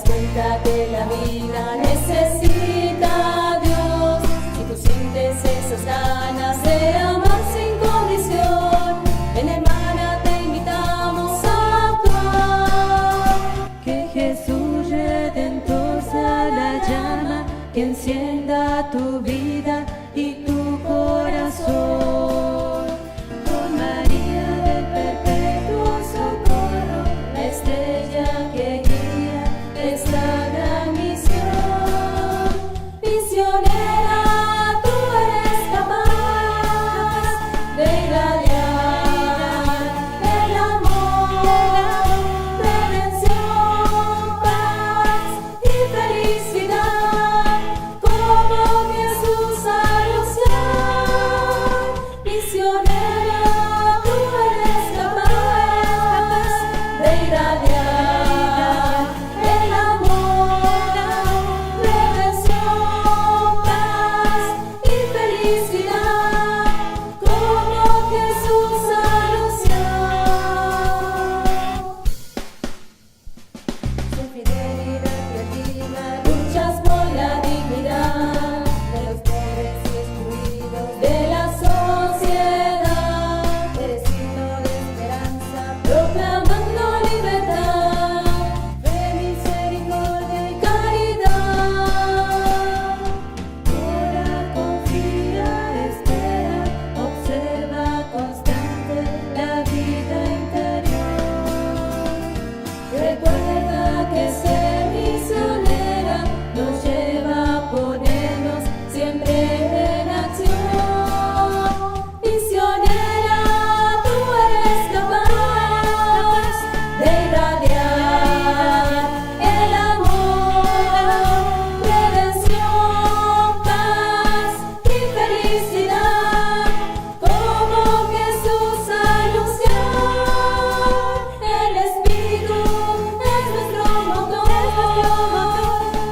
cuenta que la vida necesita a Dios. Si tú sientes esas ganas de amar sin condición, ven hermana, te invitamos a actuar. Que Jesús Redentor sea la llama que encienda tu vida y tu corazón. Con María del perpetuo socorro, La estrella que guía esta gran misión. Misionera, tú eres capaz de irradiar el amor, redención, paz y felicidad, como Jesús anunciar. Misionera, tú eres capaz de irradiar el amor, redención, paz y felicidad, como Jesús anunció. Su fidelidad creativa, luchas por la dignidad de los pobres y excluidos de la sociedad. Eres signo de esperanza, proclamando libertad, fe, misericordia y caridad. ora, confía, espera, observa constante la vida interior. Recuerda que ser misionera nos lleva a ponernos siempre en acción. Misionera, tú eres capaz de irradiar el amor, redención, paz y felicidad, como Jesús anunció. El Espíritu es nuestro motor,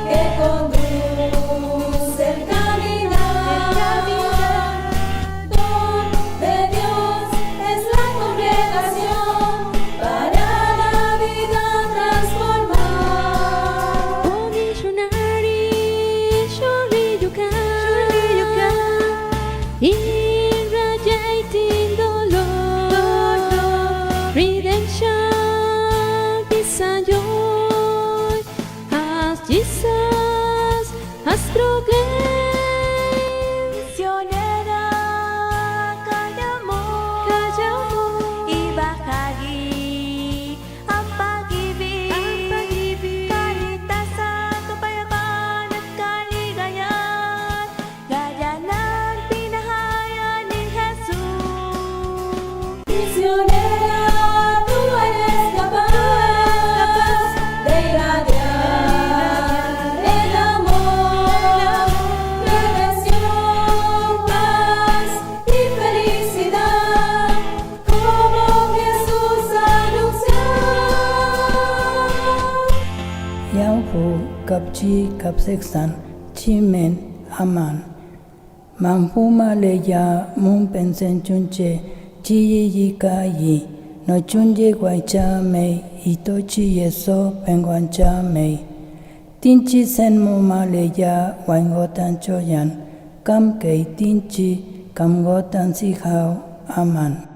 que conduce el caminar. Don de Dios es la congregación para la vida transformar. Missionary, surely you can, irradiating the Lord, redemption, peace and joy, as Jesus has proclaimed. Misionera, kaya mo ibahagi ang pag-ibig, kaligtasan, kapayapaan at kaligayahan, gaya ng pinahaya ni Jesus. Misionera, tú eres capaz de irradiar el amor, redención, paz y felicidad, como Jesús anunció. Yang Hu Kap Chi Kap Seksan Chi Men Aman Mam Hu Ma Le Ya Mung Pen Sen Chun Che Chi Yi Yi Ka Yi No Chun Je Kwai Cha Mei Ito Chi Ye So Pen Kwan Cha Mei Tin Chi Sen Mo Ma Le Ya Wan Go Tan Cho Yan Kam Kei Tin Chi Kam Go Tan Si Hao Aman